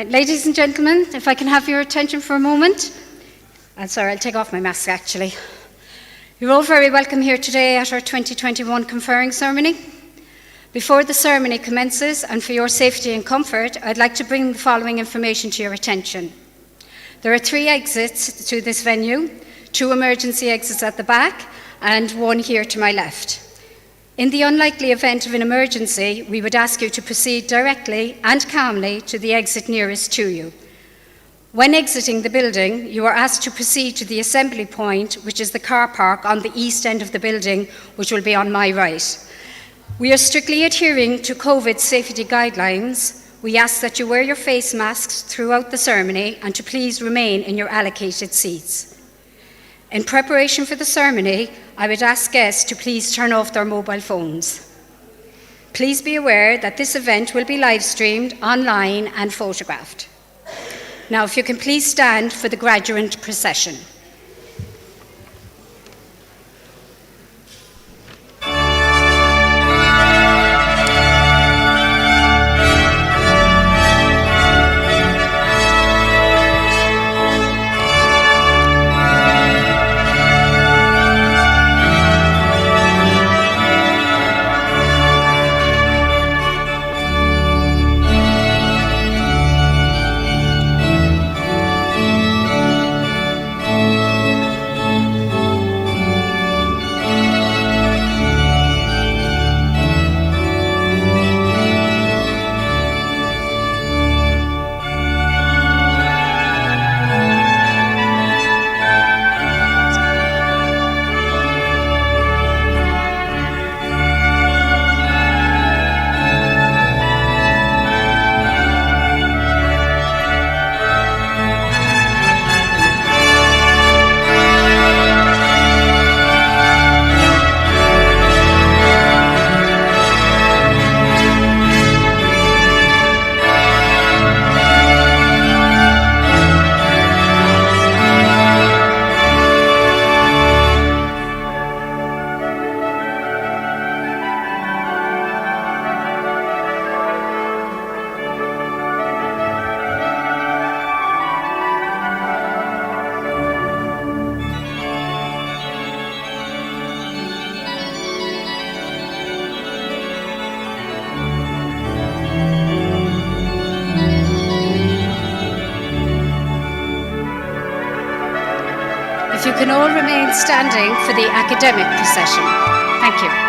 Ladies and gentlemen, if I can have your attention for a moment. Sorry, I'll take off my mask actually. You're all very welcome here today at our 2021 conferring ceremony. Before the ceremony commences, and for your safety and comfort, I'd like to bring the following information to your attention. There are 3 exits to this venue, 2 emergency exits at the back, and 1 here to my left. In the unlikely event of an emergency, we would ask you to proceed directly and calmly to the exit nearest to you. When exiting the building, you are asked to proceed to the assembly point, which is the car park on the east end of the building, which will be on my right. We are strictly adhering to COVID safety guidelines. We ask that you wear your face masks throughout the ceremony and to please remain in your allocated seats. In preparation for the ceremony, I would ask guests to please turn off their mobile phones. Please be aware that this event will be live streamed online and photographed. Now, if you can please stand for the graduate procession. You can all remain standing for the academic procession. Thank you.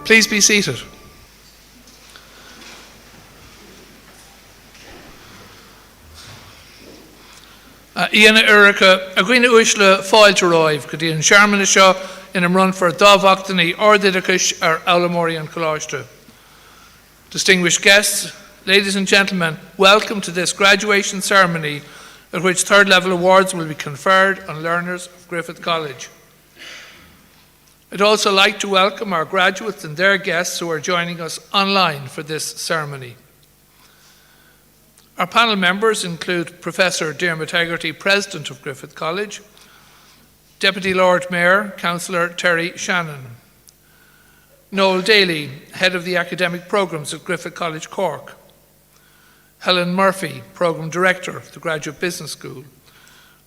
Please be seated. Ian Erica, Agrina Uishla, Foil to Roiv, Kadian Sharman Shaw, in a run for Dov Octany, or Didakish, or Alamori and Colashta. Distinguished guests, ladies and gentlemen, welcome to this graduation ceremony at which 3rd level awards will be conferred on learners of Griffith College. I'd also like to welcome our graduates and their guests who are joining us online for this ceremony. Our panel members include Professor Dermot Haggerty, President of Griffith College, Deputy Lord Mayor, Councillor Terry Shannon, Noel Daly, Head of the Academic Programmes at Griffith College, Cork, Helen Murphy, Programme Director of the Graduate Business School,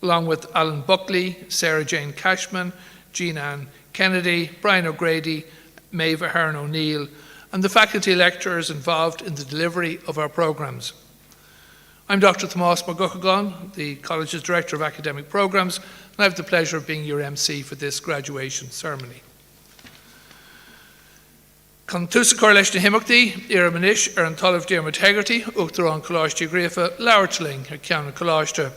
along with Alan Buckley, Sarah Jane Cashman, Jean-Anne Kennedy, Brian O'Grady, Maeve Ahern O'Neill, and the faculty lecturers involved in the delivery of our programmes. I'm Dr. Tomás McGuckagan, the College's Director of Academic Programmes, and I have the pleasure of being your MC for this graduation ceremony. Con tús cóir leis na himachtaí, ar manis ar an talamh Diarmaid Hegarty, Uachtar an Coláiste Griffith, Leabhartling ar Ceanna Coláiste.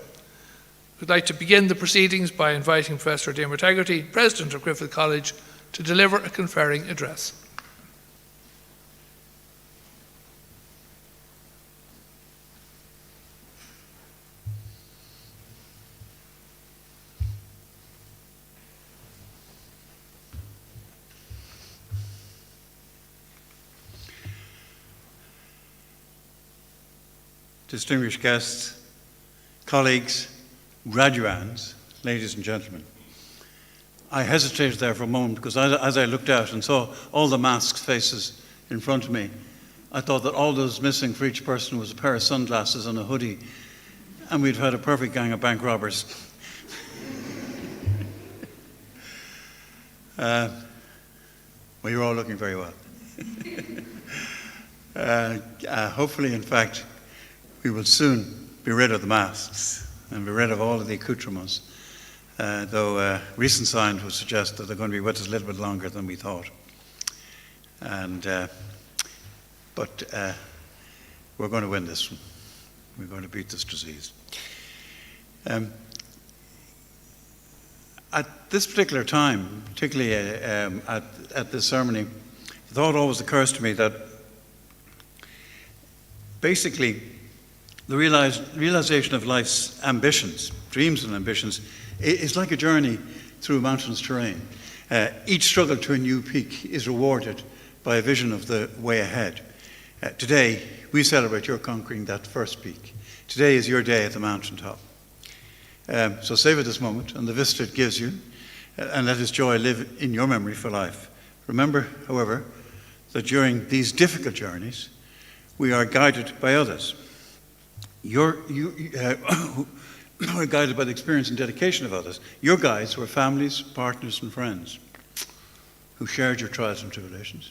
We'd like to begin the proceedings by inviting Professor Diarmaid Hegarty, President of Griffith College, to deliver a conferring address. Distinguished guests, colleagues, graduands, ladies and gentlemen. I hesitated there for a moment because as I looked out and saw all the masked faces in front of me, I thought that all that was missing for each person was a pair of sunglasses and a hoodie, and we'd had a perfect gang of bank robbers. Well, you're all looking very well. Hopefully, in fact, we will soon be rid of the masks and be rid of all of the accoutrements, though recent signs would suggest that they're going to be with us a little bit longer than we thought. But we're going to win this one. We're going to beat this disease. At this particular time, particularly at this ceremony, the thought always occurs to me that basically the realization of life's ambitions, dreams and ambitions, is like a journey through mountainous terrain. Each struggle to a new peak is rewarded by a vision of the way ahead. Today, we celebrate your conquering that first peak. Today is your day at the mountaintop. So savor this moment and the vista it gives you, and let its joy live in your memory for life. Remember, however, that during these difficult journeys, we are guided by others. We're guided by the experience and dedication of others. Your guides were families, partners, and friends who shared your trials and tribulations,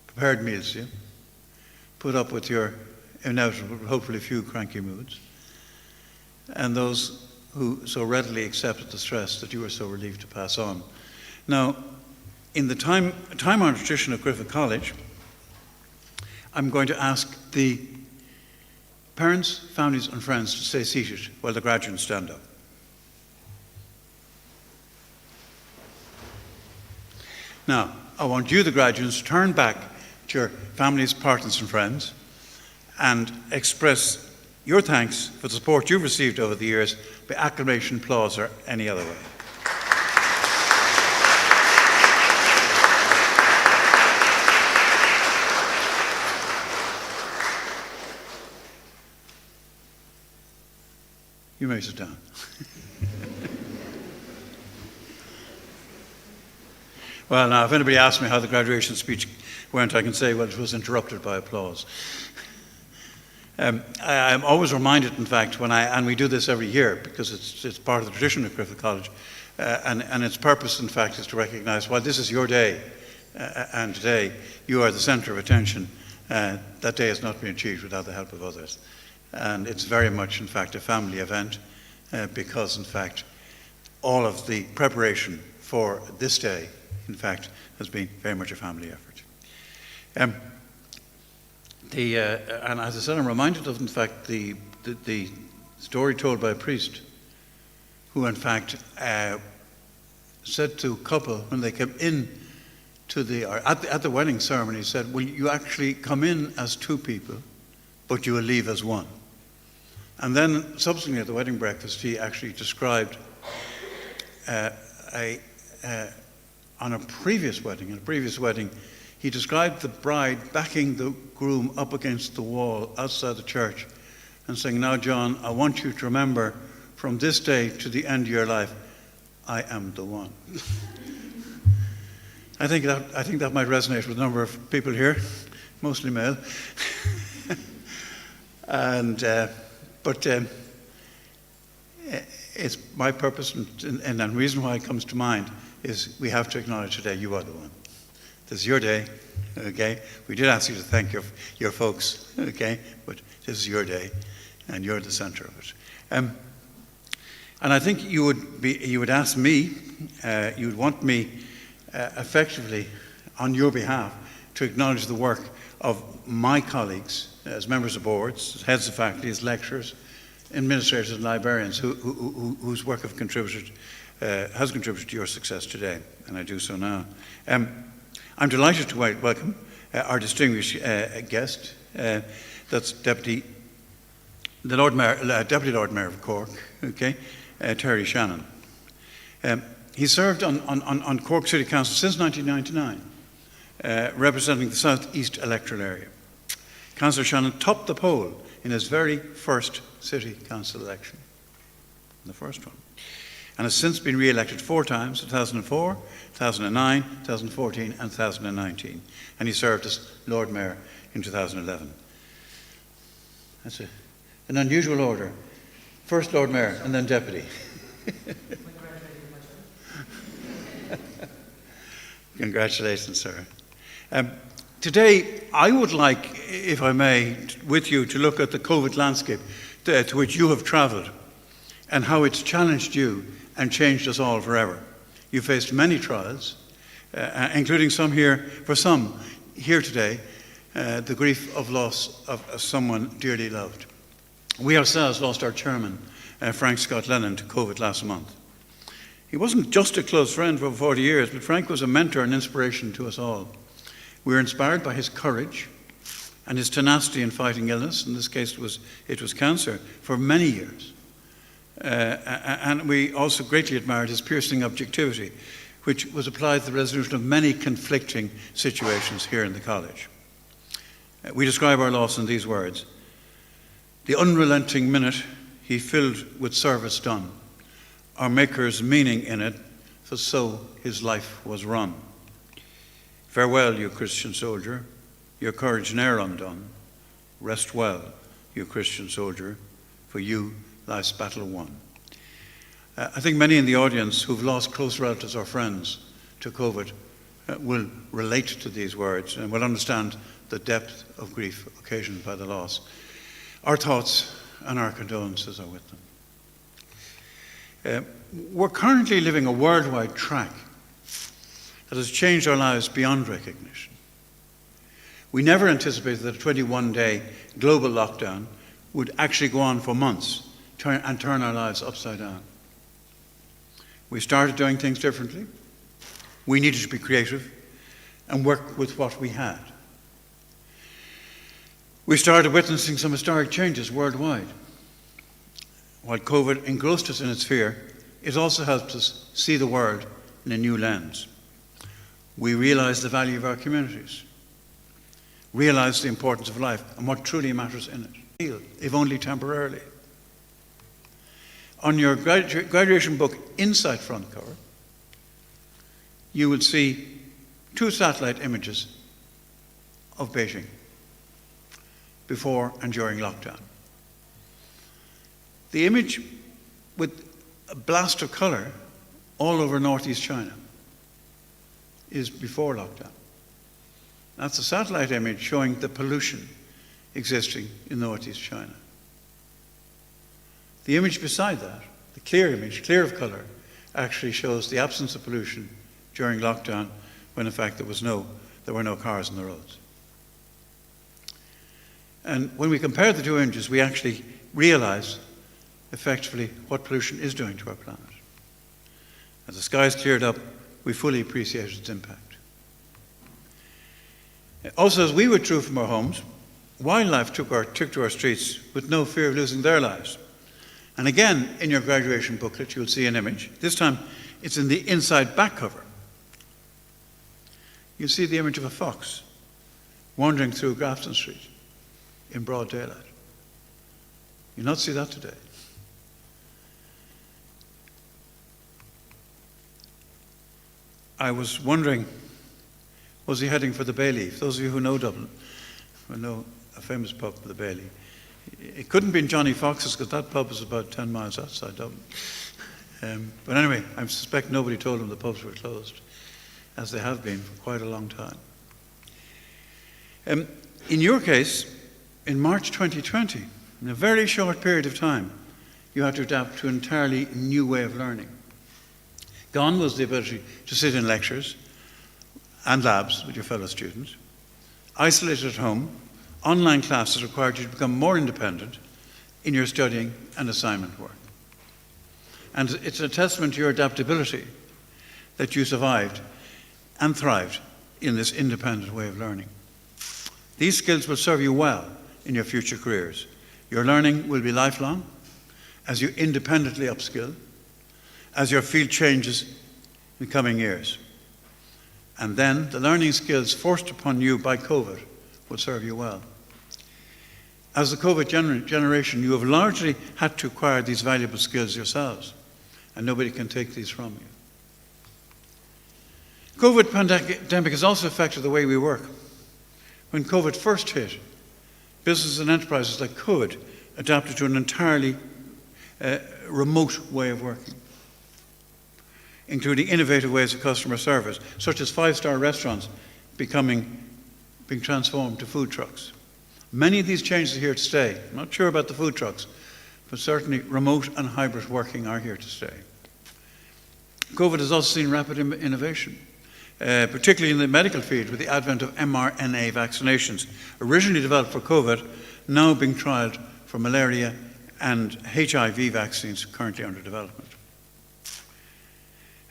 prepared meals for you, put up with your inevitable, hopefully few cranky moods, and those who so readily accepted the stress that you were so relieved to pass on. Now, in the time-honored tradition of Griffith College, I'm going to ask the parents, families, and friends to stay seated while the graduates stand up. Now, I want you, the graduates, to turn back to your families, partners, and friends and express your thanks for the support you've received over the years by acclamation, applause, or any other way. You may sit down. Well, now, if anybody asks me how the graduation speech went, I can say, well, it was interrupted by applause. I'm always reminded, in fact, and we do this every year because it's part of the tradition of Griffith College, and its purpose, in fact, is to recognise, while this is your day, and today you are the centre of attention, that day has not been achieved without the help of others. And it's very much, in fact, a family event because, in fact, all of the preparation for this day, in fact, has been very much a family effort. And as I said, I'm reminded of, in fact, the story told by a priest who, in fact, said to a couple when they came in at the wedding ceremony, said, "Will you actually come in as two people, but you will leave as one?" And then subsequently at the wedding breakfast, he actually described on a previous wedding, he described the bride backing the groom up against the wall outside the church and saying, "Now, John, I want you to remember from this day to the end of your life, I am the one." I think that might resonate with a number of people here, mostly male. But it's my purpose, and the reason why it comes to mind is we have to acknowledge today you are the one. This is your day, okay? We did ask you to thank your folks, okay? But this is your day. and you're the centre of it. And I think you would ask me, you would want me effectively on your behalf to acknowledge the work of my colleagues as members of boards, as heads of faculty, as lecturers, administrators and librarians whose work has contributed to your success today, and I do so now. I'm delighted to welcome our distinguished guest, that's Deputy Lord Mayor of Cork, okay, Terry Shannon. He served on Cork City Council since 1999, representing the South East electoral area. Councillor Shannon topped the poll in his very first City Council election, the first one, and has since been re-elected 4 times, 2004, 2009, 2014 and 2019, and he served as Lord Mayor in 2011. That's an unusual order. First Lord Mayor and then Deputy. Congratulations, sir. Today, I would like, if I may, with you to look at the COVID landscape to which you have travelled and how it's challenged you and changed us all forever. You faced many trials, including some here today, the grief of loss of someone dearly loved. We ourselves lost our chairman, Frank Scott Lennon, to COVID last month. He wasn't just a close friend for 40 years, but Frank was a mentor and inspiration to us all. We were inspired by his courage and his tenacity in fighting illness. In this case, it was cancer, for many years. And we also greatly admired his piercing objectivity, which was applied to the resolution of many conflicting situations here in the college. We describe our loss in these words: the unrelenting minute he filled with service done, our Maker's meaning in it, for so his life was run. Farewell, you Christian soldier, your courage ne'er undone. Rest well, you Christian soldier, for you life's battle won. I think many in the audience who've lost close relatives or friends to COVID will relate to these words and will understand the depth of grief occasioned by the loss. Our thoughts and our condolences are with them. We're currently living a worldwide track that has changed our lives beyond recognition. We never anticipated that a 21-day global lockdown would actually go on for months and turn our lives upside down. We started doing things differently. We needed to be creative and work with what we had. We started witnessing some historic changes worldwide. While COVID engrossed us in its fear, it also helped us see the world in a new lens. We realized the value of our communities, realized the importance of life and what truly matters in it, if only temporarily. On your graduation book inside front cover, you will see 2 satellite images of Beijing before and during lockdown. The image with a blast of colour all over northeast China is before lockdown. That's a satellite image showing the pollution existing in northeast China. The image beside that, the clear image, clear of colour, actually shows the absence of pollution during lockdown, when in fact there were no cars on the roads. And when we compared the 2 images, we actually realised effectively what pollution is doing to our planet. As the skies cleared up, we fully appreciated its impact. Also, as we withdrew from our homes, wildlife took to our streets with no fear of losing their lives. And again, in your graduation booklet, you'll see an image. This time, it's in the inside back cover. You'll see the image of a fox wandering through Grafton Street in broad daylight. You'll not see that today. I was wondering, was he heading for the Bayleaf? Those of you who know Dublin will know a famous pub, the Bayleaf. It couldn't be Johnny Fox's, because that pub is about 10 miles outside Dublin. But anyway, I suspect nobody told him the pubs were closed, as they have been for quite a long time. In your case, in March 2020, In a very short period of time, you had to adapt to an entirely new way of learning. Gone was the ability to sit in lectures and labs with your fellow students. Isolated at home, online classes required you to become more independent in your studying and assignment work. And it's a testament to your adaptability that you survived and thrived in this independent way of learning. These skills will serve you well in your future careers. Your learning will be lifelong as you independently upskill, as your field changes in coming years. And then the learning skills forced upon you by COVID will serve you well. As the COVID generation, you have largely had to acquire these valuable skills yourselves, and nobody can take these from you. COVID pandemic has also affected the way we work. When COVID first hit, businesses and enterprises like COVID adapted to an entirely remote way of working, including innovative ways of customer service, such as five-star restaurants being transformed to food trucks. Many of these changes are here to stay. I'm not sure about the food trucks, but certainly remote and hybrid working are here to stay. COVID has also seen rapid innovation, particularly in the medical field with the advent of mRNA vaccinations, originally developed for COVID, now being trialled for malaria and HIV vaccines currently under development.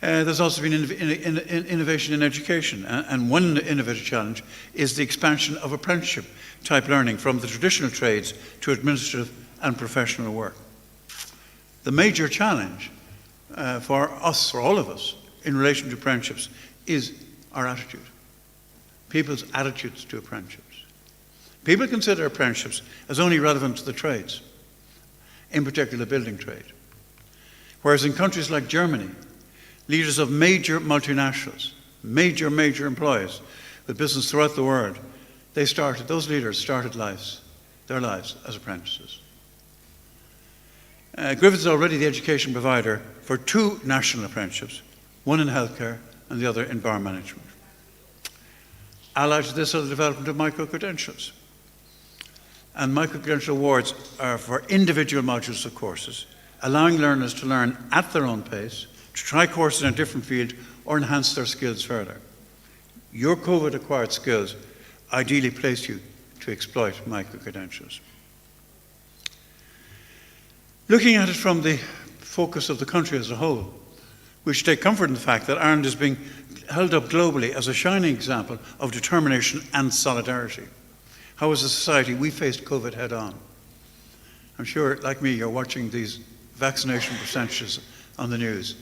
There's also been innovation in education, and one innovative challenge is the expansion of apprenticeship-type learning from the traditional trades to administrative and professional work. The major challenge for us, for all of us, in relation to apprenticeships is our attitude, people's attitudes to apprenticeships. People consider apprenticeships as only relevant to the trades, in particular the building trade. Whereas in countries like Germany, leaders of major multinationals, major employers with business throughout the world, those leaders started their lives as apprentices. Griffith is already the education provider for 2 national apprenticeships, one in healthcare and the other in bar management. Allied to this are the development of micro-credentials. And micro-credential awards are for individual modules of courses, allowing learners to learn at their own pace, to try courses in a different field or enhance their skills further. Your COVID-acquired skills ideally place you to exploit micro-credentials. Looking at it from the focus of the country as a whole, we should take comfort in the fact that Ireland is being held up globally as a shining example of determination and solidarity. How as a society we faced COVID head on. I'm sure, like me, you're watching these vaccination percentages on the news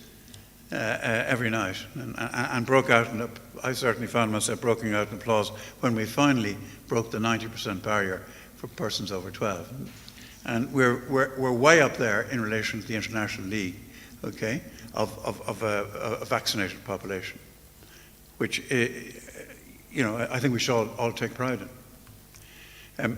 every night and broke out, and I certainly found myself breaking out in applause when we finally broke the 90% barrier for persons over 12. And we're way up there in relation to the International League, okay, of a vaccinated population, which, I think we should all take pride in.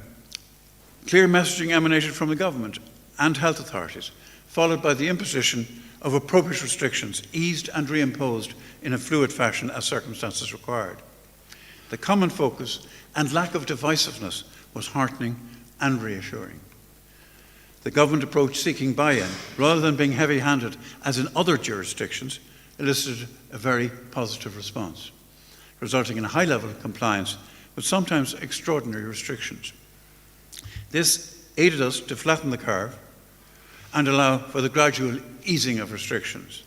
Clear messaging emanated from the government and health authorities, followed by the imposition of appropriate restrictions, eased and reimposed in a fluid fashion as circumstances required. The common focus and lack of divisiveness was heartening and reassuring. The government approach seeking buy-in, rather than being heavy-handed as in other jurisdictions, elicited a very positive response, resulting in a high level of compliance with sometimes extraordinary restrictions. This aided us to flatten the curve and allow for the gradual easing of restrictions.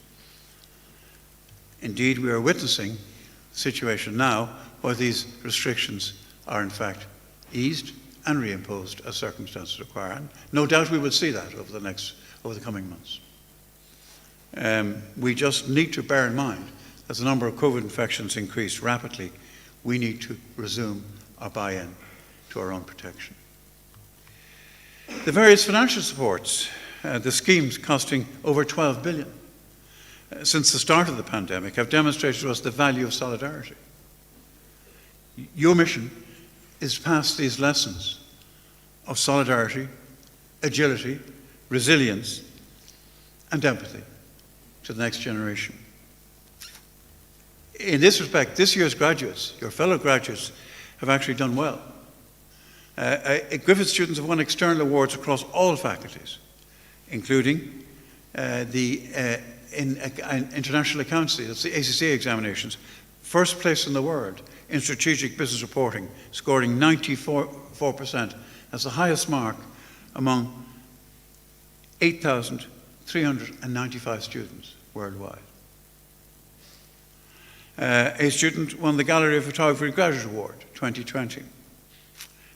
Indeed, we are witnessing a situation now where these restrictions are in fact eased and reimposed as circumstances require. And no doubt we will see that over the coming months. We just need to bear in mind, as the number of COVID infections increase rapidly, we need to resume our buy-in to our own protection. The various financial supports, the schemes costing over 12 billion since the start of the pandemic, have demonstrated to us the value of solidarity. Your mission is to pass these lessons of solidarity, agility, resilience, and empathy to the next generation. In this respect, this year's graduates, your fellow graduates, have actually done well. Griffith students have won external awards across all faculties, including in international accountancy, that's the ACCA examinations, first place in the world in strategic business reporting, scoring 94%. That's the highest mark among 8,395 students worldwide. A student won the Gallery of Photography Graduate Award 2020.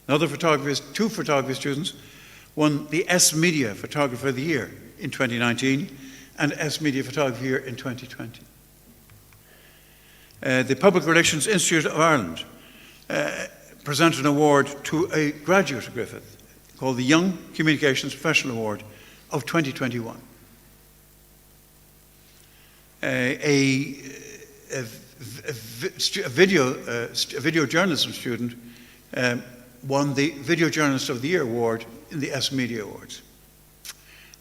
Two photography students won the S Media Photographer of the Year in 2019 and S Media Photography Year in 2020. The Public Relations Institute of Ireland presented an award to a graduate of Griffith called the Young Communications Professional Award of 2021. A video journalism student won the Video Journalist of the Year award in the S Media Awards.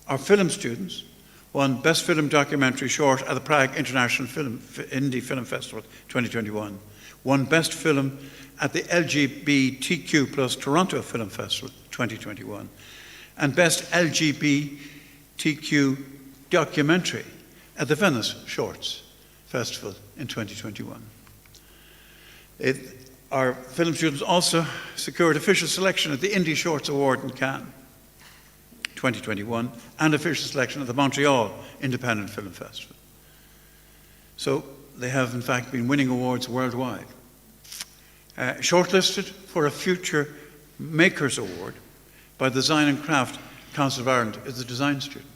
Our film students won Best Film Documentary Short at the Prague International Indie Film Festival 2021, won Best Film at the LGBTQ plus Toronto Film Festival 2021, and Best LGBTQ Documentary at the Venice Shorts Festival in 2021. Our film students also secured official selection at the Indie Shorts Award in Cannes 2021 and official selection at the Montreal Independent Film Festival. So they have in fact been winning awards worldwide. Shortlisted for a Future Makers Award by the Design and Craft Council of Ireland is a design student.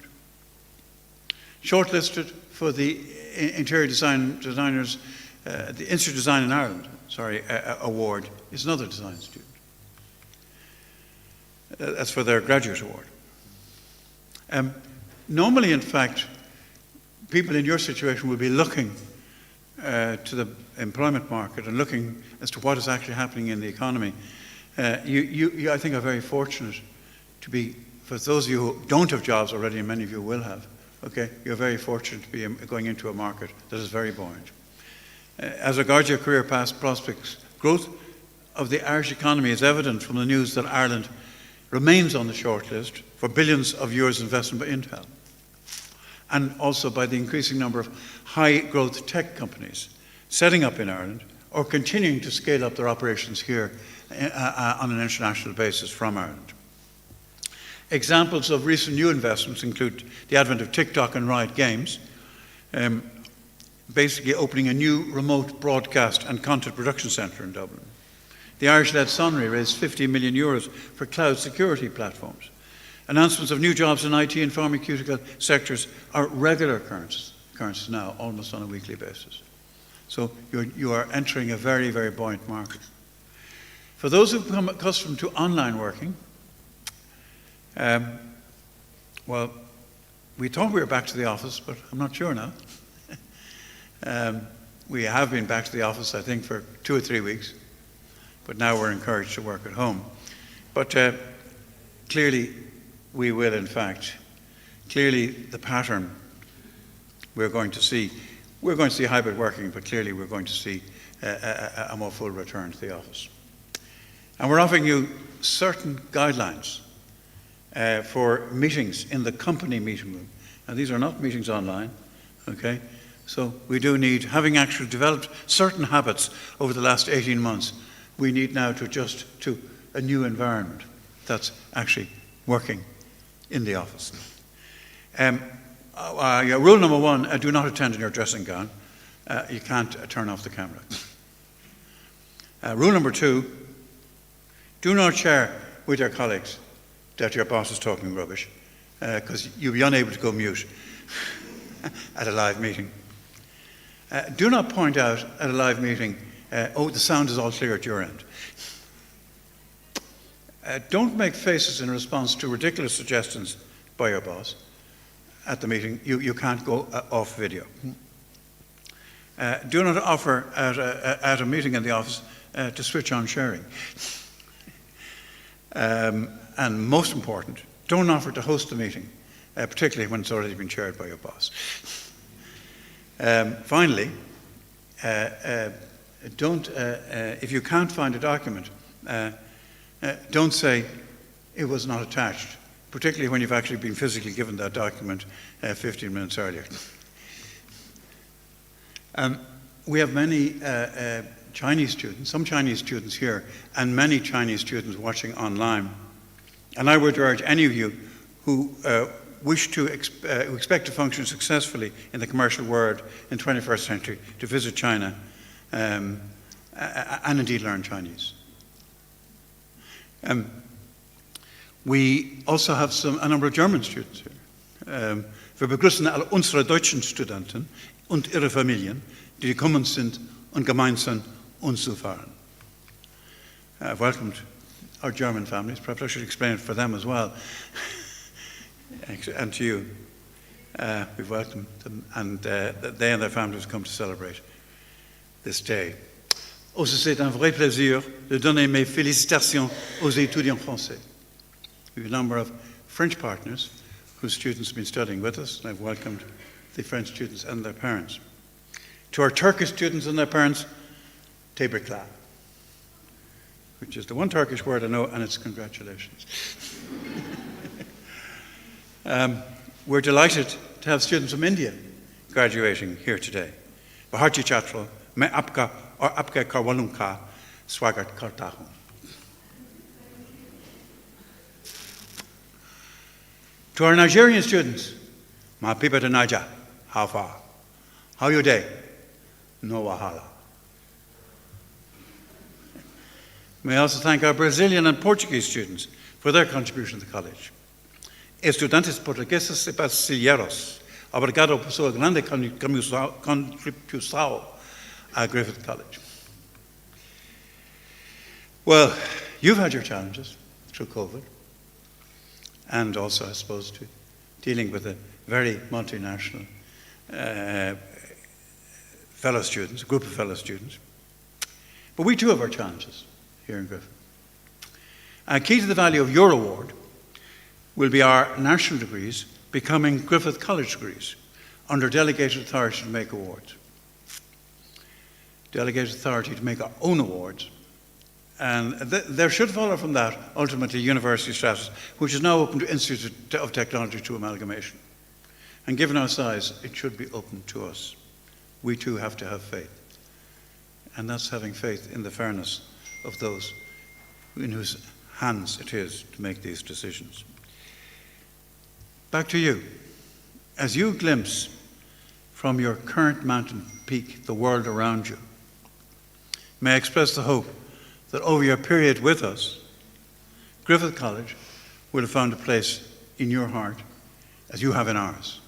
Shortlisted for the Interior Designers, the Institute of Design in Ireland, award is another design student. That's for their graduate award. Normally, in fact, people in your situation will be looking to the employment market and looking as to what is actually happening in the economy. You, I think, are very fortunate to be, for those of you who don't have jobs already, and many of you will have, okay, you're very fortunate to be going into a market that is very buoyant. As regards your career prospects, growth of the Irish economy is evident from the news that Ireland remains on the shortlist for billions of euros investment by Intel, and also by the increasing number of high-growth tech companies setting up in Ireland or continuing to scale up their operations here on an international basis from Ireland. Examples of recent new investments include the advent of TikTok and Riot Games, basically opening a new remote broadcast and content production centre in Dublin. The Irish-led Sonry raised 50 million euros for cloud security platforms. Announcements of new jobs in IT and pharmaceutical sectors are regular occurrences now, almost on a weekly basis. So you are entering a very, very buoyant market. For those who've become accustomed to online working, well, we thought we were back to the office, but I'm not sure now. We have been back to the office, I think, for 2 or 3 weeks, but now we're encouraged to work at home. But clearly, we will, in fact, clearly the pattern we're going to see hybrid working, but clearly we're going to see a more full return to the office. And we're offering you certain guidelines for meetings in the company meeting room. Now, these are not meetings online, okay? So we do need, having actually developed certain habits over the last 18 months, we need now to adjust to a new environment that's actually working in the office. Rule number 1, do not attend in your dressing gown. You can't turn off the camera. Rule number 2, do not share with your colleagues that your boss is talking rubbish, because you'll be unable to go mute at a live meeting. Do not point out at a live meeting, oh, the sound is all clear at your end. Don't make faces in response to ridiculous suggestions by your boss at the meeting. You can't go off video. Do not offer at a meeting in the office to switch on sharing. And most important, don't offer to host the meeting, particularly when it's already been chaired by your boss. Finally, don't, if you can't find a document don't say it was not attached, particularly when you've actually been physically given that document 15 minutes earlier. We have many Chinese students, some Chinese students here, and many Chinese students watching online. And I would urge any of you who wish to who expect to function successfully in the commercial world in the 21st century to visit China and indeed learn Chinese. We also have a number of German students here. Wir begrüßen alle unsere deutschen Studenten und ihre Familien, die gekommen sind, um gemeinsam uns zu fahren. I've welcomed our German families. Perhaps I should explain it for them as well. And to you. We've welcomed them, and they and their families come to celebrate this day. Also, c'est un vrai plaisir de donner mes félicitations aux étudiants français. We have a number of French partners whose students have been studying with us, and I've welcomed the French students and their parents. To our Turkish students and their parents, tebrikler, which is the one Turkish word I know, and it's congratulations. We're delighted to have students from India graduating here today. Bharti Chhatro, मैं आपका और आपके घरवालों का स्वागत करता हूँ. To our Nigerian students, my people to Niger, how far? How your day? No wahala. May I also thank our Brazilian and Portuguese students for their contribution to the college. Estudantes portugueses y brasileiros, obrigado por sua grande contribuição at Griffith College. Well, you've had your challenges through COVID, and also, I suppose, to dealing with a very multinational fellow students, a group of fellow students. But we too have our challenges here in Griffith. And key to the value of your award will be our national degrees becoming Griffith College degrees under delegated authority to make awards. Delegated authority to make our own awards. And there should follow from that, ultimately, university status, which is now open to Institute of Technology to amalgamation. And given our size, it should be open to us. We too have to have faith. And that's having faith in the fairness of those in whose hands it is to make these decisions. Back to you. As you glimpse from your current mountain peak the world around you, may I express the hope that over your period with us, Griffith College will have found a place in your heart as you have in ours.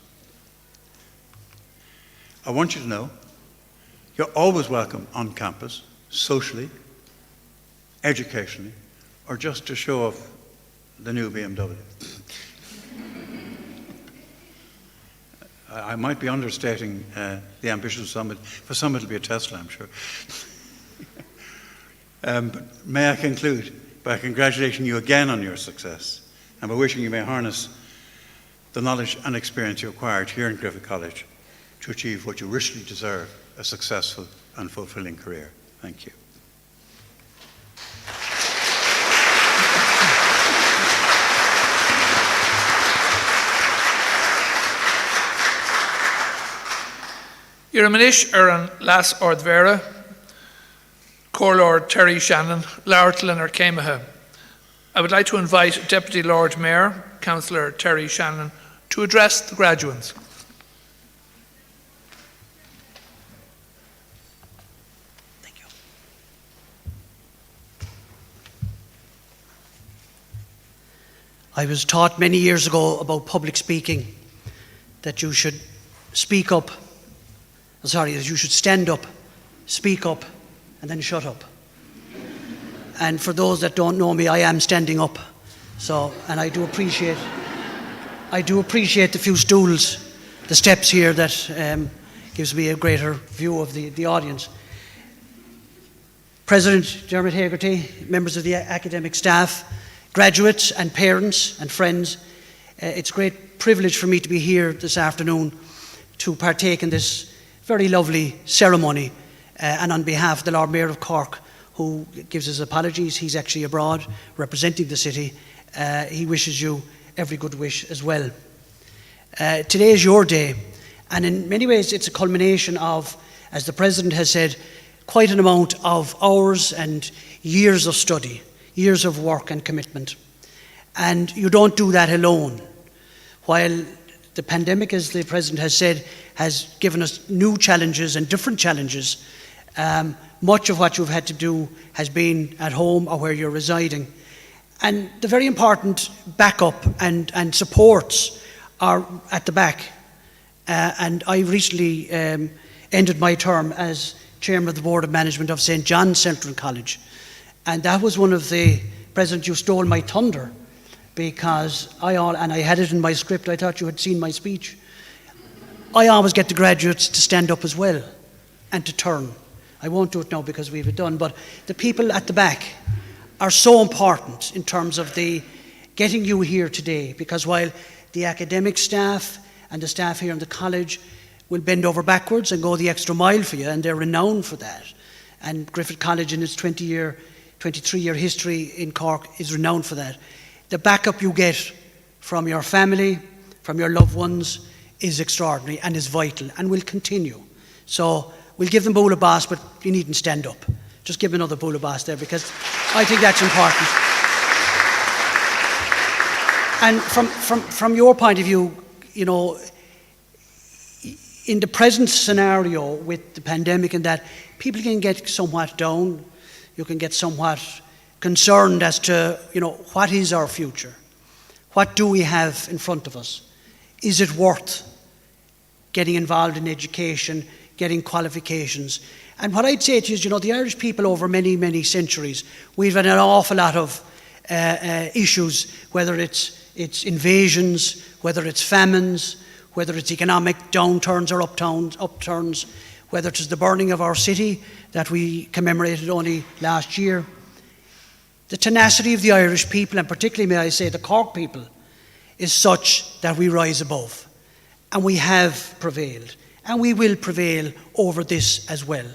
I want you to know you're always welcome on campus, socially, educationally, or just to show off the new BMW. I might be understating the ambition of some. For some it'll be a Tesla, I'm sure. But may I conclude by congratulating you again on your success and by wishing you may harness the knowledge and experience you acquired here in Griffith College to achieve what you richly deserve, a successful and fulfilling career. Thank you. Iramanish an Las Ordvera, Lord Terry Shannon, Laurtlin or Camaha. I would like to invite Deputy Lord Mayor, Councillor Terry Shannon, to address the graduates. Thank you. I was taught many years ago about public speaking that you should speak up. That you should stand up, speak up, and then shut up. And for those that don't know me, I am standing up. So, and I do appreciate the few stools, the steps here that gives me a greater view of the audience. President Dermot Hegarty, members of the academic staff, graduates and parents and friends, it's a great privilege for me to be here this afternoon to partake in this very lovely ceremony, and on behalf of the Lord Mayor of Cork, who gives his apologies. He's actually abroad representing the city. He wishes you every good wish as well. Today is your day, and in many ways it's a culmination of, as the President has said, quite an amount of hours and years of study, years of work and commitment. And you don't do that alone. While the pandemic, as the President has said, has given us new challenges and different challenges, much of what you've had to do has been at home or where you're residing. And the very important backup and supports are at the back. And I recently ended my term as Chairman of the Board of Management of St. John's Central College. And that was one of the, President, you stole my thunder, because and I had it in my script, I thought you had seen my speech. I always get the graduates to stand up as well and to turn. I won't do it now because we have it done, but the people at the back are so important in terms of the getting you here today, because while the academic staff and the staff here in the college will bend over backwards and go the extra mile for you, and they're renowned for that. And Griffith College in its 23-year history in Cork is renowned for that. The backup you get from your family, from your loved ones, is extraordinary and is vital and will continue. So we'll give them Bula Bass, but you needn't stand up. Just give them another Bula Bass there, because I think that's important. And from your point of view, you know, in the present scenario with the pandemic and that, people can get somewhat down. You can get somewhat concerned as to, you know, what is our future? What do we have in front of us? Is it worth getting involved in education, getting qualifications? And what I'd say to you is, you know, the Irish people over many, many centuries, we've had an awful lot of issues, whether it's invasions, whether it's famines, whether it's economic downturns or upturns, whether it's the burning of our city that we commemorated only last year. The tenacity of the Irish people, and particularly, may I say, the Cork people, is such that we rise above. And we have prevailed. And we will prevail over this as well.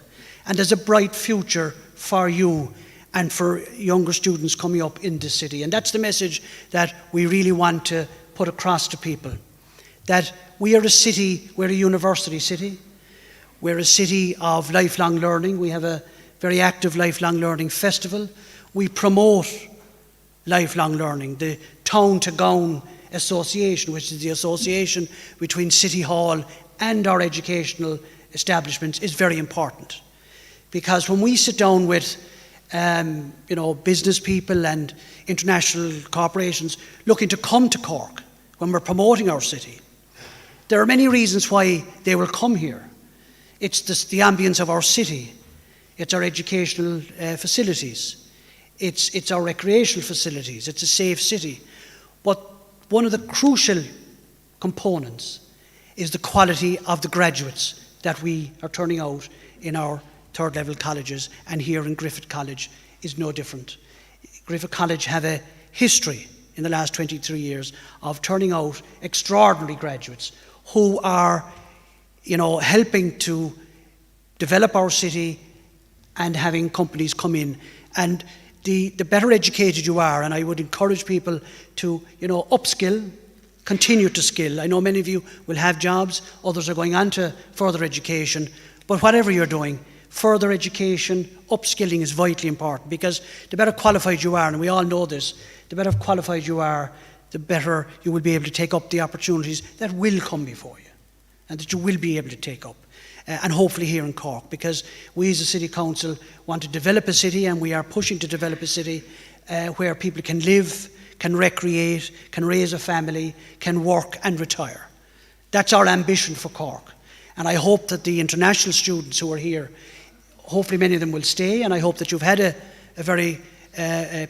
And there's a bright future for you and for younger students coming up in this city. And that's the message that we really want to put across to people. That we are a city, we're a university city. We're a city of lifelong learning. We have a very active lifelong learning festival. We promote lifelong learning. The Town to Gown Association, which is the association between City Hall and our educational establishments, is very important. Because when we sit down with business people and international corporations looking to come to Cork when we're promoting our city, there are many reasons why they will come here. It's the ambience of our city. It's our educational facilities. It's our recreational facilities. It's a safe city. But one of the crucial components is the quality of the graduates that we are turning out in our third level colleges, and here in Griffith College is no different. Griffith College have a history in the last 23 years of turning out extraordinary graduates who are, helping to develop our city and having companies come in. And the better educated you are, and I would encourage people to, upskill, continue to skill. I know many of you will have jobs, others are going on to further education, but whatever you're doing, further education, upskilling is vitally important, because the better qualified you are, and we all know this, the better qualified you are, the better you will be able to take up the opportunities that will come before you and that you will be able to take up. And hopefully here in Cork, because we as a City Council want to develop a city, and we are pushing to develop a city where people can live, can recreate, can raise a family, can work and retire. That's our ambition for Cork. And I hope that the international students who are here, hopefully many of them will stay, and I hope that you've had a very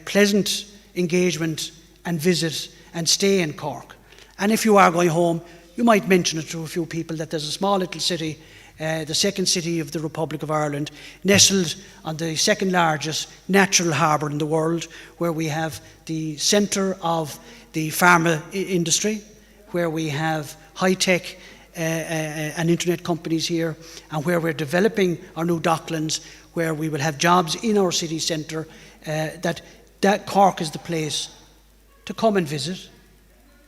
pleasant engagement and visit and stay in Cork. And if you are going home, you might mention it to a few people that there's a small little city, the second city of the Republic of Ireland, nestled on the second largest natural harbour in the world, where we have the centre of the pharma industry, where we have high-tech and internet companies here, and where we're developing our new docklands, where we will have jobs in our city centre, that Cork is the place to come and visit,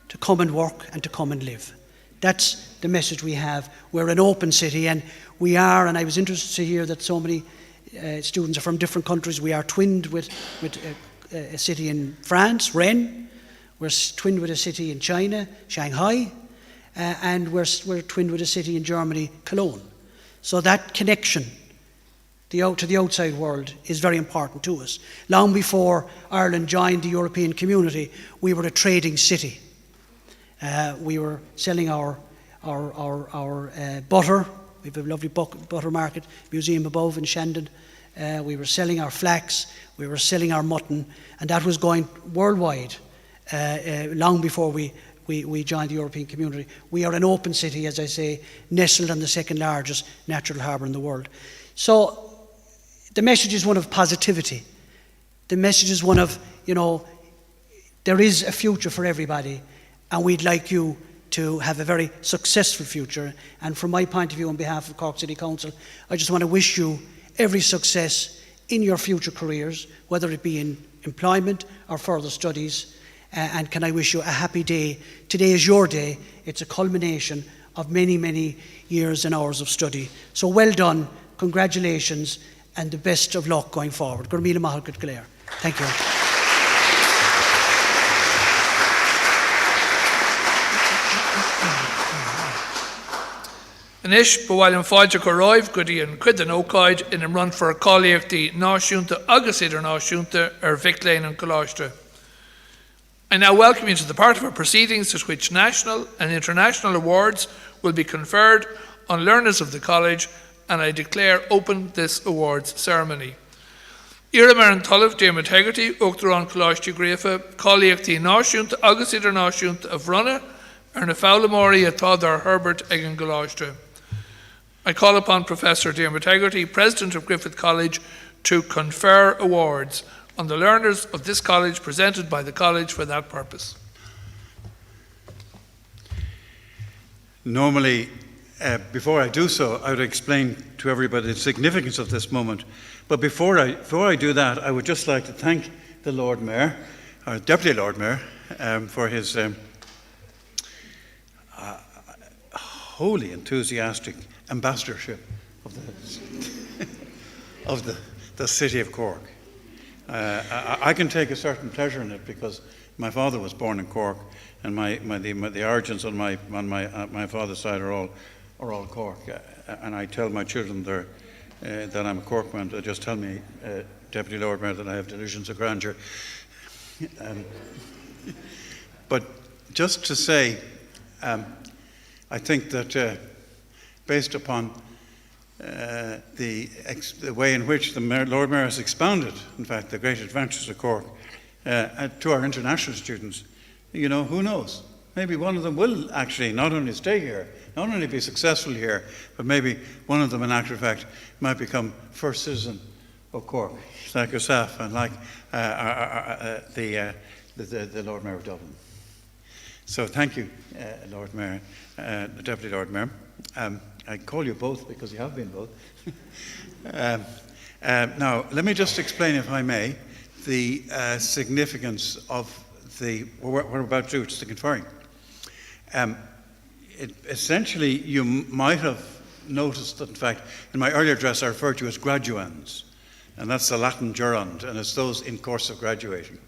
to come and work, and to come and live. That's the message we have. We're an open city, and we are, and I was interested to hear that so many students are from different countries. We are twinned with a city in France, Rennes. We're twinned with a city in China, Shanghai. And we're twinned with a city in Germany, Cologne. So that connection to the outside world is very important to us. Long before Ireland joined the European community, we were a trading city. We were selling our butter. We have a lovely butter market museum above in Shandon. We were selling our flax. We were selling our mutton, and that was going worldwide long before we joined the European community. We are an open city, as I say, nestled on the second largest natural harbour in the world. So the message is one of positivity. The message is one of, there is a future for everybody, and we'd like you to have a very successful future. And from my point of view, on behalf of Cork City Council, I just want to wish you every success in your future careers, whether it be in employment or further studies. And can I wish you a happy day. Today is your day. It's a culmination of many, many years and hours of study. So well done, congratulations, and the best of luck going forward. Thank you. Anish, bhfuil an fáilte go roimh go dtí an cuid an ócáid in an run for a cáilíochtaí náisiúnta agus idirnáisiúnta Vic Lane and Coláiste. I now welcome you to the part of our proceedings at which national and international awards will be conferred on learners of the college, and I declare open this awards ceremony. Ira mar an talamh Diarmaid Hegarty, Uachtar an Coláiste Griffith, cáilíochtaí náisiúnta agus idirnáisiúnta a bhronne ar na fálamóirí atá dar Herbert ag an Coláiste. I call upon Professor Diarmaid Hegarty, President of Griffith College, to confer awards on the learners of this college presented by the college for that purpose. Normally, before I do so, I would explain to everybody the significance of this moment. But before I do that, I would just like to thank the Lord Mayor, or Deputy Lord Mayor, for his wholly enthusiastic ambassadorship of the city of Cork. I can take a certain pleasure in it because my father was born in Cork, and the origins on my father's side are all Cork. And I tell my children that I'm a Corkman. They just tell me, Deputy Lord Mayor, that I have delusions of grandeur. But just to say, I think that based upon the way in which the Lord Mayor has expounded, in fact, the great advantages of Cork to our international students, who knows? Maybe one of them will actually not only stay here, not only be successful here, but maybe one of them, in actual fact, might become first citizen of Cork, like yourself and like the Lord Mayor of Dublin. So thank you, Lord Mayor, the Deputy Lord Mayor. I call you both because you have been both. Now, let me just explain, if I may, the significance of what we're about to do, which is the conferring. Essentially, you might have noticed that, in fact, in my earlier address, I referred to as graduands, and that's the Latin gerund, and it's those in course of graduating.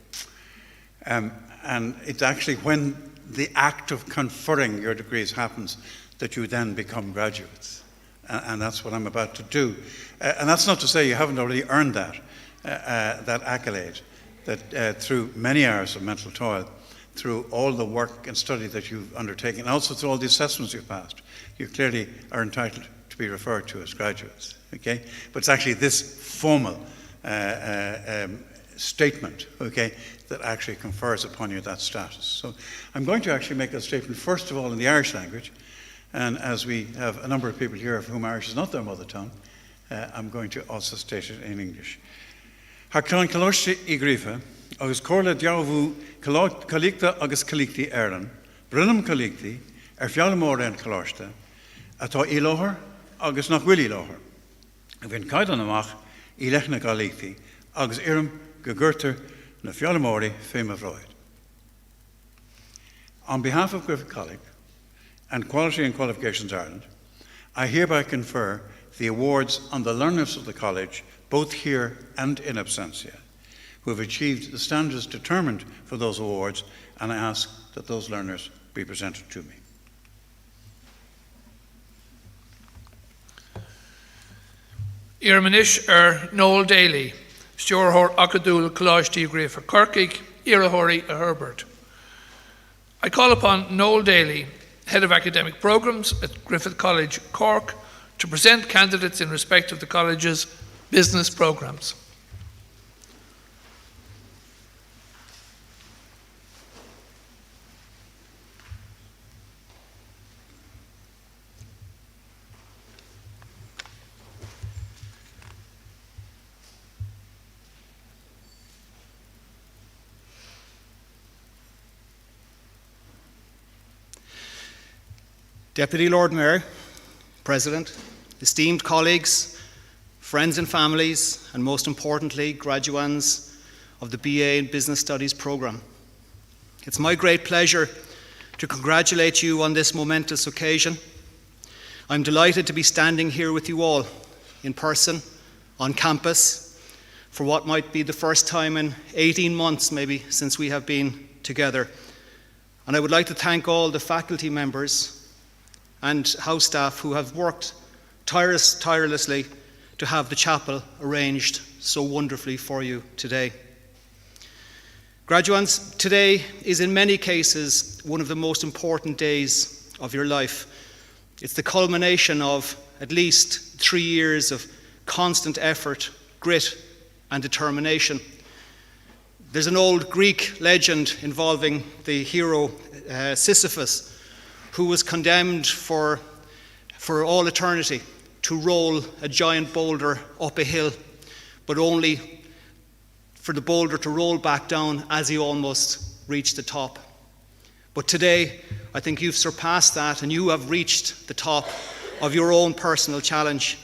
And it's actually when the act of conferring your degrees happens that you then become graduates. And that's what I'm about to do. And that's not to say you haven't already earned that accolade, that through many hours of mental toil, through all the work and study that you've undertaken, and also through all the assessments you've passed, you clearly are entitled to be referred to as graduates. Okay? But it's actually this formal statement, okay, that actually confers upon you that status. So I'm going to actually make that statement first of all in the Irish language, and as we have a number of people here for whom Irish is not their mother tongue, I'm going to also state it in English. Harcán Coláiste I Griffith, agus cóirle dearbhú Colicta agus Colicti Éireann, Brillam Colicti, Fiallamóra an Coláiste, Atá í láthair agus nach bhfuil í láthair. A bhíonn caidan amach í leithna gáilíochtaí agus iarm go gcuirtear na fealamóirí féim a bhráid. On behalf of Griffith College and Quality and Qualifications Ireland, I hereby confer the awards on the learners of the college, both here and in absentia, who have achieved the standards determined for those awards, and I ask that those learners be presented to me. Iarmanish Noel Daly, Stewart Acadúil Colleistí Griffith Cork, Irahori Herbert. I call upon Noel Daly, Head of Academic Programmes at Griffith College, Cork, to present candidates in respect of the college's business programmes. Deputy Lord Mayor, President, esteemed colleagues, friends and families, and most importantly, graduands of the BA in Business Studies programme. It's my great pleasure to congratulate you on this momentous occasion. I'm delighted to be standing here with you all, in person, on campus, for what might be the first time in 18 months maybe since we have been together. And I would like to thank all the faculty members and house staff who have worked tirelessly to have the chapel arranged so wonderfully for you today. Graduates, today is in many cases one of the most important days of your life. It's the culmination of at least 3 years of constant effort, grit, and determination. There's an old Greek legend involving the hero Sisyphus, who was condemned for all eternity to roll a giant boulder up a hill, but only for the boulder to roll back down as he almost reached the top. But today, I think you've surpassed that and you have reached the top of your own personal challenge.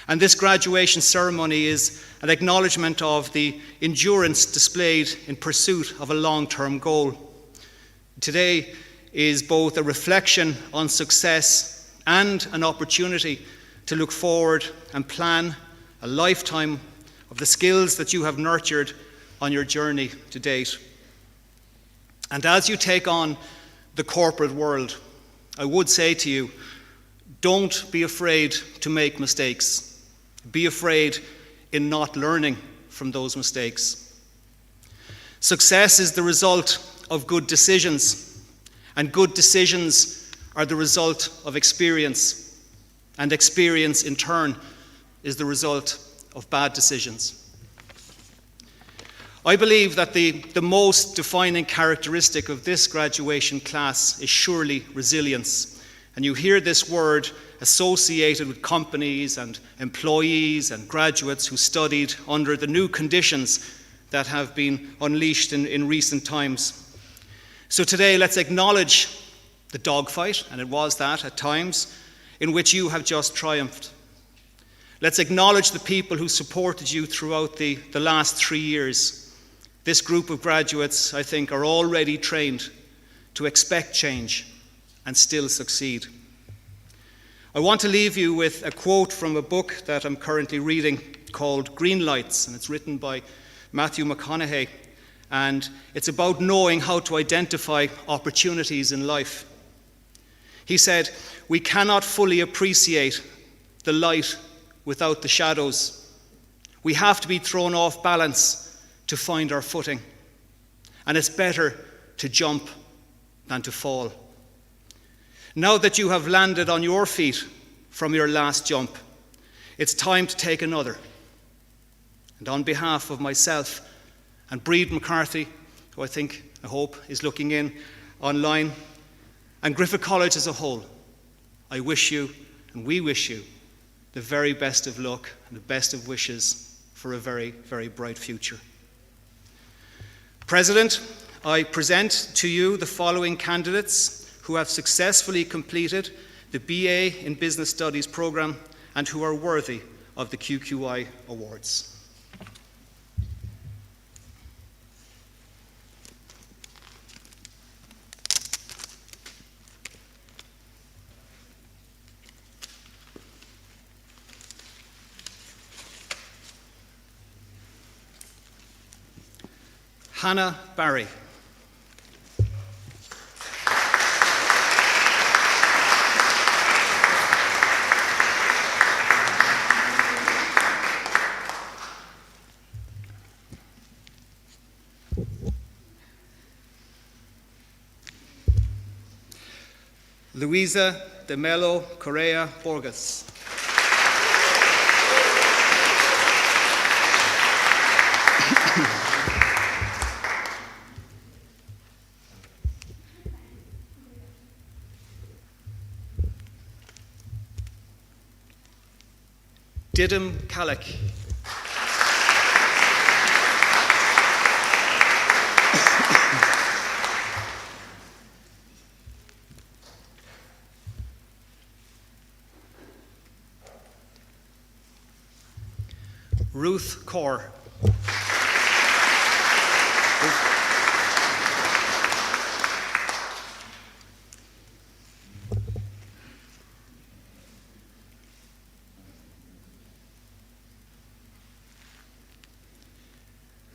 And this graduation ceremony is an acknowledgement of the endurance displayed in pursuit of a long-term goal. Today is both a reflection on success and an opportunity to look forward and plan a lifetime of the skills that you have nurtured on your journey to date. And as you take on the corporate world, I would say to you, don't be afraid to make mistakes. Be afraid in not learning from those mistakes. Success is the result of good decisions, and good decisions are the result of experience, and experience in turn is the result of bad decisions. I believe that the most defining characteristic of this graduation class is surely resilience. And you hear this word associated with companies and employees and graduates who studied under the new conditions that have been unleashed in recent times. So today, let's acknowledge the dogfight, and it was that at times, in which you have just triumphed. Let's acknowledge the people who supported you throughout the last 3 years. This group of graduates, I think, are already trained to expect change and still succeed. I want to leave you with a quote from a book that I'm currently reading called Green Lights, and it's written by Matthew McConaughey. And it's about knowing how to identify opportunities in life. He said, "We cannot fully appreciate the light without the shadows. We have to be thrown off balance to find our footing. And it's better to jump than to fall." Now that you have landed on your feet from your last jump, it's time to take another. And on behalf of myself and Breed McCarthy, who I hope is looking in online, and Griffith College as a whole, I wish you, and we wish you, the very best of luck and the best of wishes for a very, very bright future. President, I present to you the following candidates who have successfully completed the BA in Business Studies programme, and who are worthy of the QQI awards. Hannah Barry. Luisa de Melo Correa Borges. Didim Kalak. Ruth Kaur.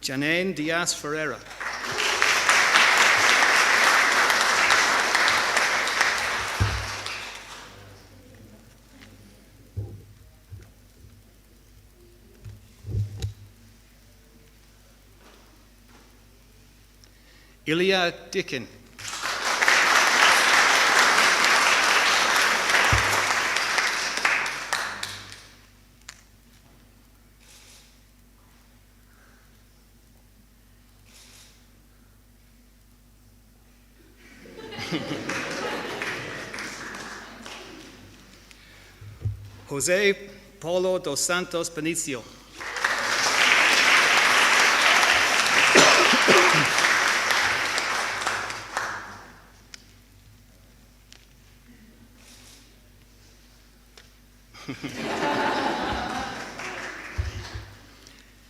Janine Diaz Ferreira. Ilya Dickin. Jose Paulo dos Santos Benicio.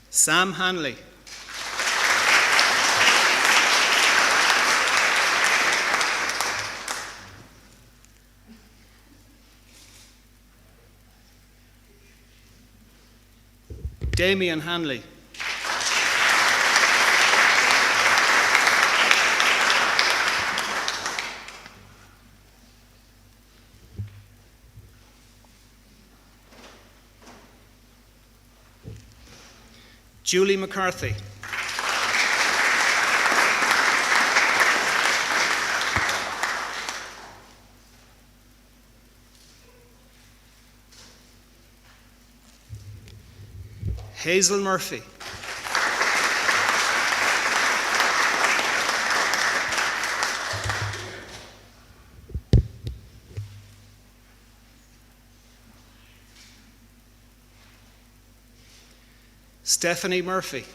Sam Hanley. Damien Hanley. Julie McCarthy. Hazel Murphy. Stephanie Murphy.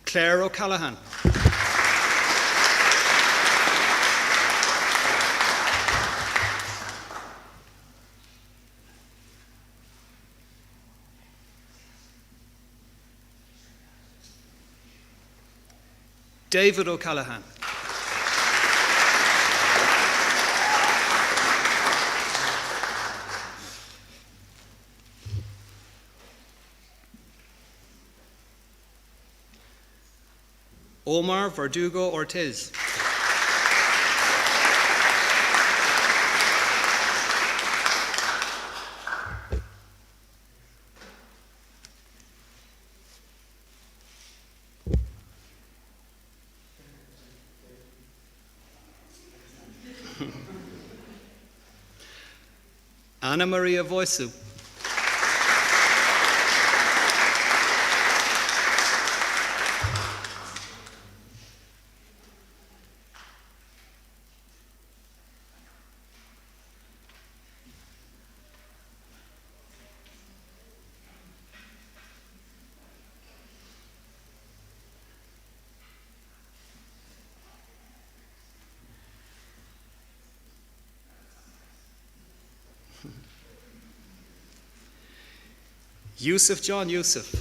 Claire O'Callaghan. David O'Callaghan. Omar Verdugo Ortiz. Ana Maria Voisu. Yusuf John Yusuf.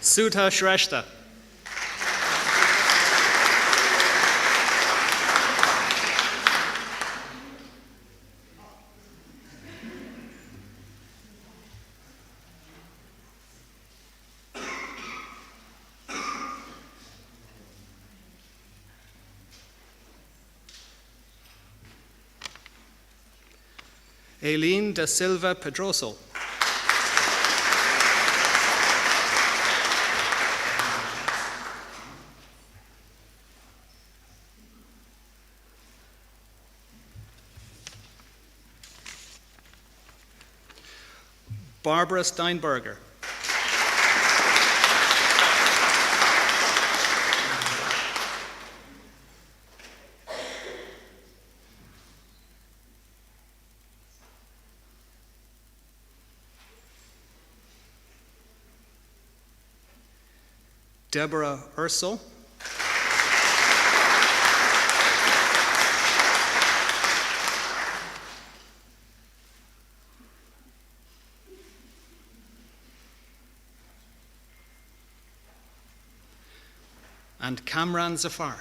Sudha Shrestha. Aileen da Silva Pedroso. Barbara Steinberger. Deborah Urso. And Kamran Zafar.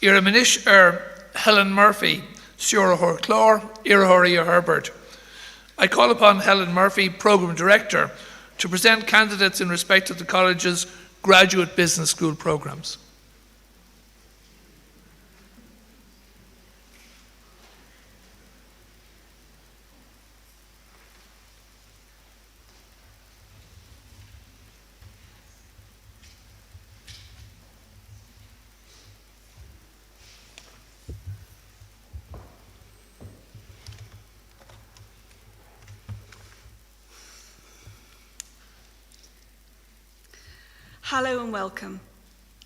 Iramanish Helen Murphy, Siora Horclore, Irahoria Herbert. I call upon Helen Murphy, Programme Director, to present candidates in respect of the college's graduate business school programmes. Hello and welcome.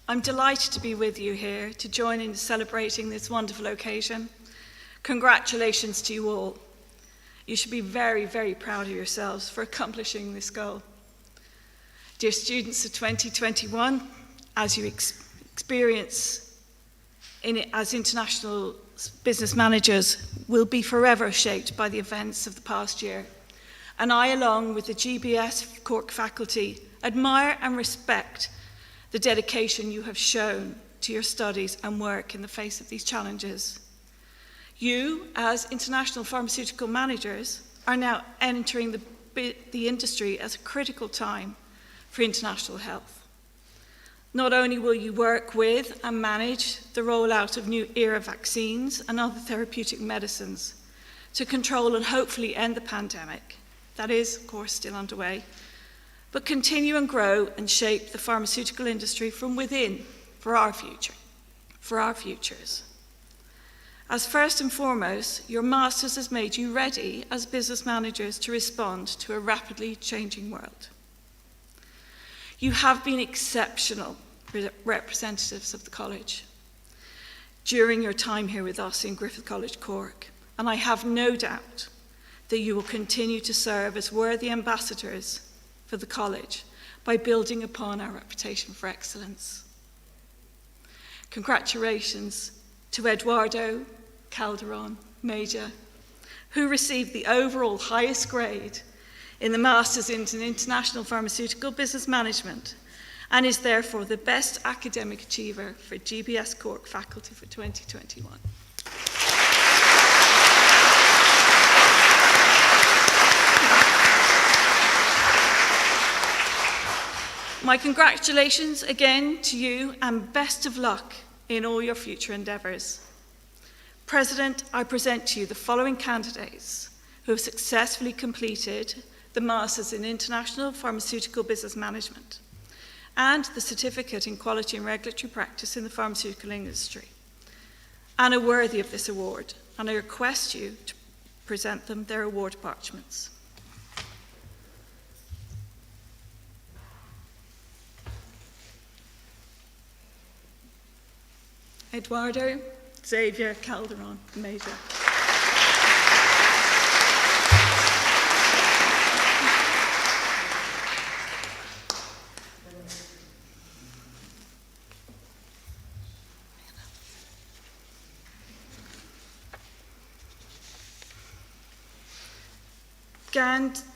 I'm delighted to be with you here to join in celebrating this wonderful occasion. Congratulations to you all. You should be very, very proud of yourselves for accomplishing this goal. Dear students of 2021, as you experience as international business managers, will be forever shaped by the events of the past year. And I, along with the GBS Cork faculty, admire and respect the dedication you have shown to your studies and work in the face of these challenges. You, as international pharmaceutical managers, are now entering the industry as a critical time for international health. Not only will you work with and manage the rollout of new era vaccines and other therapeutic medicines to control and hopefully end the pandemic, that is, of course, still underway, but continue and grow and shape the pharmaceutical industry from within for our future, for our futures. As first and foremost, your Masters has made you ready as business managers to respond to a rapidly changing world. You have been exceptional representatives of the college during your time here with us in Griffith College, Cork, and I have no doubt that you will continue to serve as worthy ambassadors for the college by building upon our reputation for excellence. Congratulations to Eduardo Calderon Major, who received the overall highest grade in the Masters in International Pharmaceutical Business Management and is therefore the best academic achiever for GBS Cork faculty for 2021. My congratulations again to you and best of luck in all your future endeavours. President, I present to you the following candidates who have successfully completed the Masters in International Pharmaceutical Business Management and the Certificate in Quality and Regulatory Practice in the Pharmaceutical Industry, and are worthy of this award, and I request you to present them their award parchments. Eduardo Xavier Calderon Major.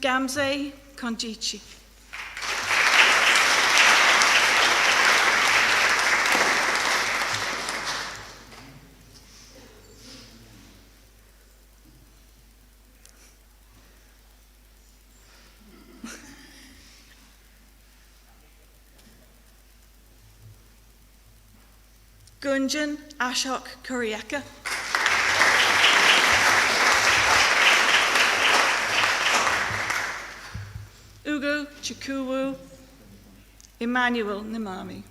Gamze Konjichi. Gunjan Ashok Kuriaka. Ugo Chikuwu Emmanuel Nimami.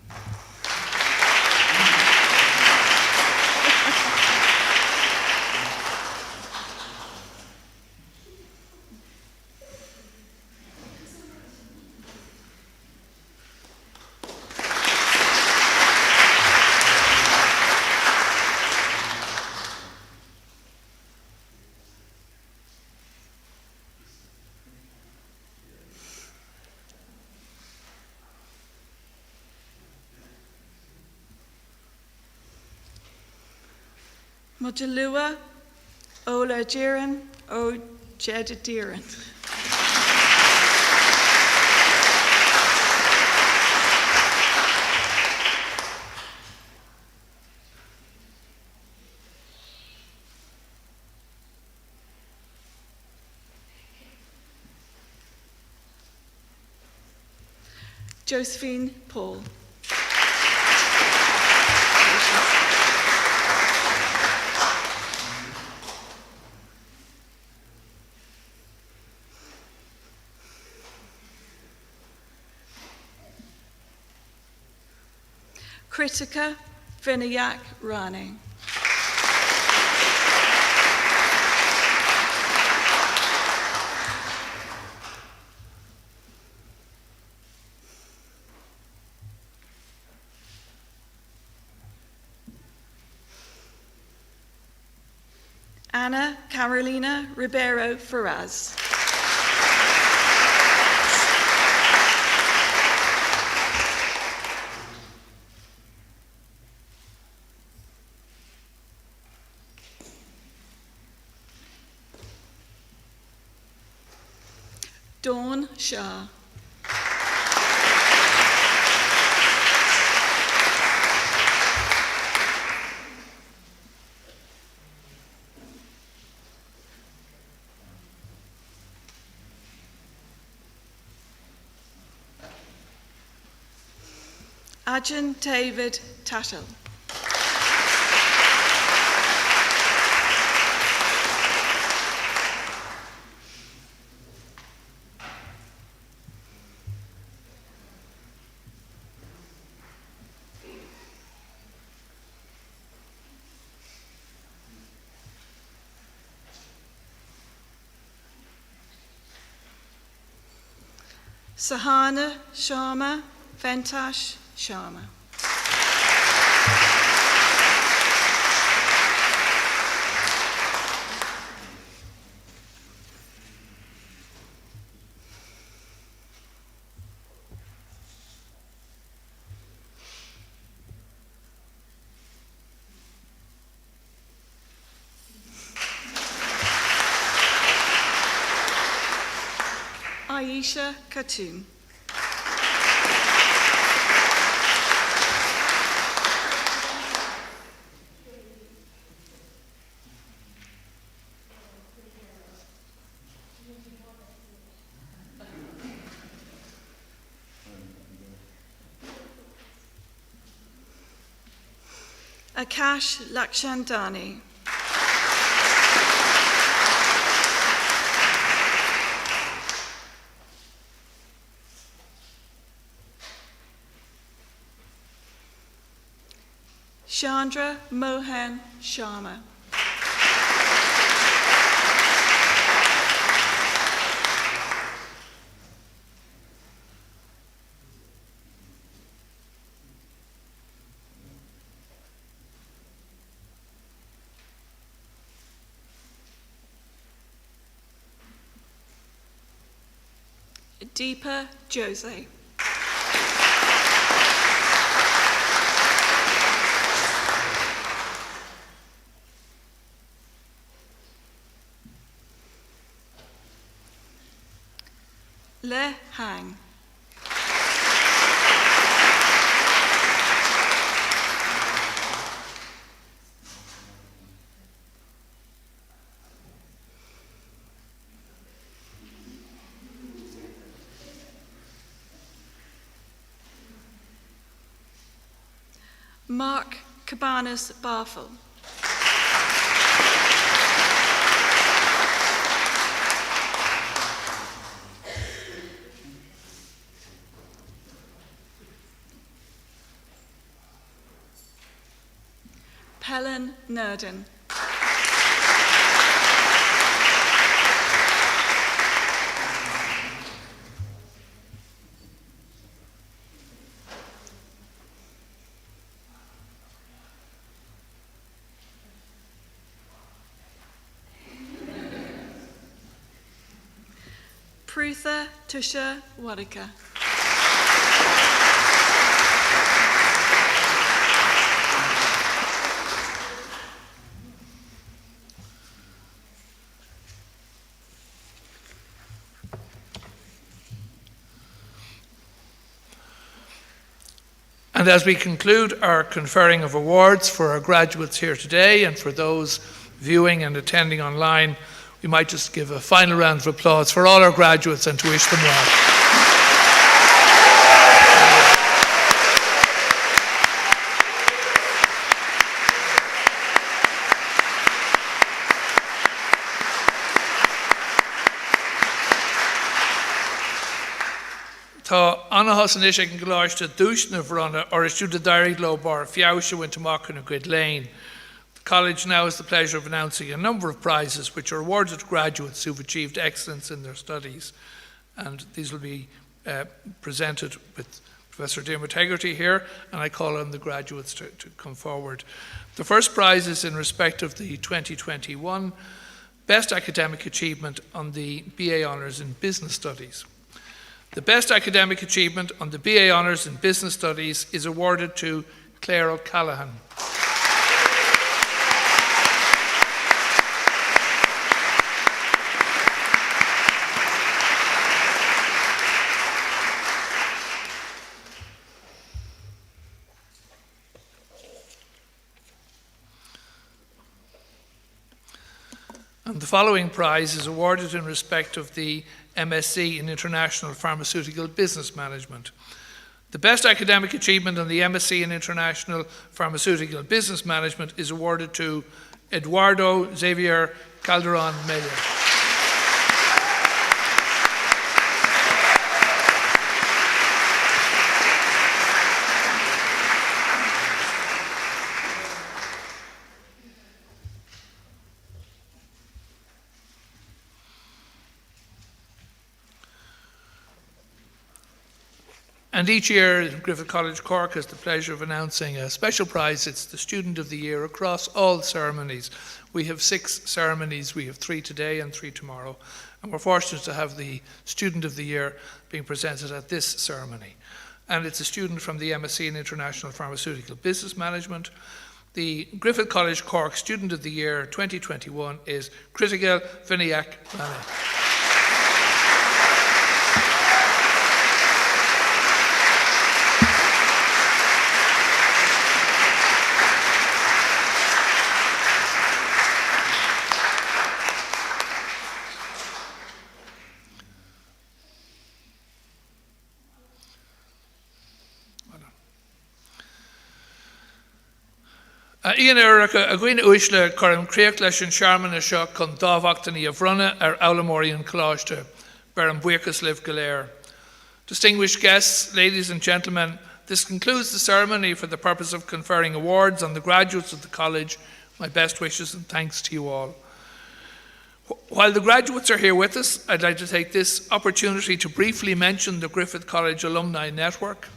Mojalua Ola Jiran O Jedadiran. Josephine Paul. Kritika Vinayak Rani. Anna Carolina Ribeiro Ferraz. Dawn Shah. Ajahn David Tattel. Sahana Sharma Ventash Sharma. Aisha Khatun. Akash Lakshandani. Chandra Mohan Sharma. Deepa Jose. Le Hang. Mark Cabanas Barfel. Helen Nurden. Prutha Tusha Wadika. And as we conclude our conferring of awards for our graduates here today and for those viewing and attending online, we might just give a final round of applause for all our graduates and to wish them well. Tá anahas an isig an gláiste dúisna bhronna or is due the diary globe bar fiausha went to Mark and Grid Lane. The college now has the pleasure of announcing a number of prizes which are awarded to graduates who've achieved excellence in their studies. And these will be presented with Professor Dermot Hegarty here, and I call on the graduates to come forward. The first prize is in respect of the 2021 Best Academic Achievement on the BA Honours in Business Studies. The Best Academic Achievement on the BA Honours in Business Studies is awarded to Claire O'Callaghan. And the following prize is awarded in respect of the MSc in International Pharmaceutical Business Management. The Best Academic Achievement on the MSc in International Pharmaceutical Business Management is awarded to Eduardo Xavier Calderon Meyer. And each year, Griffith College Cork has the pleasure of announcing a special prize. It's the Student of the Year across all ceremonies. We have 6 ceremonies. We have 3 today and 3 tomorrow. And we're fortunate to have the Student of the Year being presented at this ceremony. And it's a student from the MSc in International Pharmaceutical Business Management. The Griffith College Cork Student of the Year 2021 is Critigel Vinayak Rane. Ian Erica, a gwine uisle coram creach leis an searmanna seo chun dámhachtaí a bhrunna Aulamorian Cláiste, bear an buchas live galéir. Distinguished guests, ladies and gentlemen, This concludes the ceremony for the purpose of conferring awards on the graduates of the college. My best wishes and thanks to you all. While the graduates are here with us, I'd like to take this opportunity to briefly mention the Griffith College Alumni Network.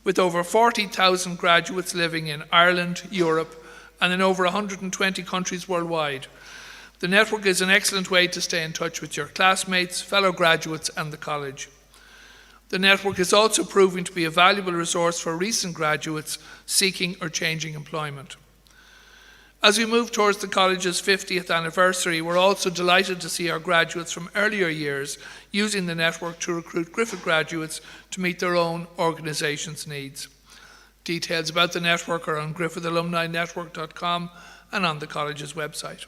With over 40,000 graduates living in Ireland, Europe, and in over 120 countries worldwide, the network is an excellent way to stay in touch with your classmates, fellow graduates, and the college. The network is also proving to be a valuable resource for recent graduates seeking or changing employment. As we move towards the college's 50th anniversary, we're also delighted to see our graduates from earlier years using the network to recruit Griffith graduates to meet their own organisation's needs. Details about the network are on griffithalumninetwork.com and on the college's website.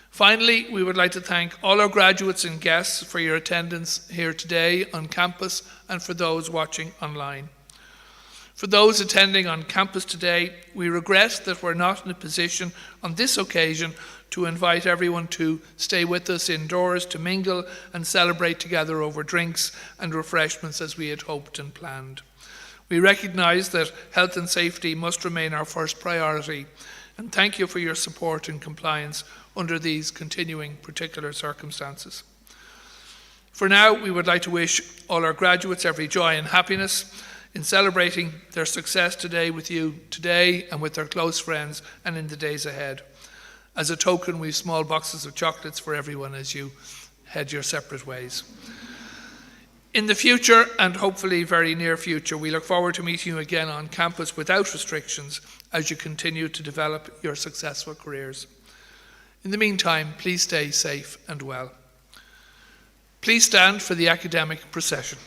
Finally, we would like to thank all our graduates and guests for your attendance here today on campus and for those watching online. For those attending on campus today, we regret that we're not in a position on this occasion to invite everyone to stay with us indoors to mingle and celebrate together over drinks and refreshments as we had hoped and planned. We recognise that health and safety must remain our first priority, and thank you for your support and compliance under these continuing particular circumstances. For now, we would like to wish all our graduates every joy and happiness in celebrating their success today with you today and with their close friends and in the days ahead. As a token, we have small boxes of chocolates for everyone as you head your separate ways. In the future, and hopefully very near future, we look forward to meeting you again on campus without restrictions as you continue to develop your successful careers. In the meantime, please stay safe and well. Please stand for the academic procession.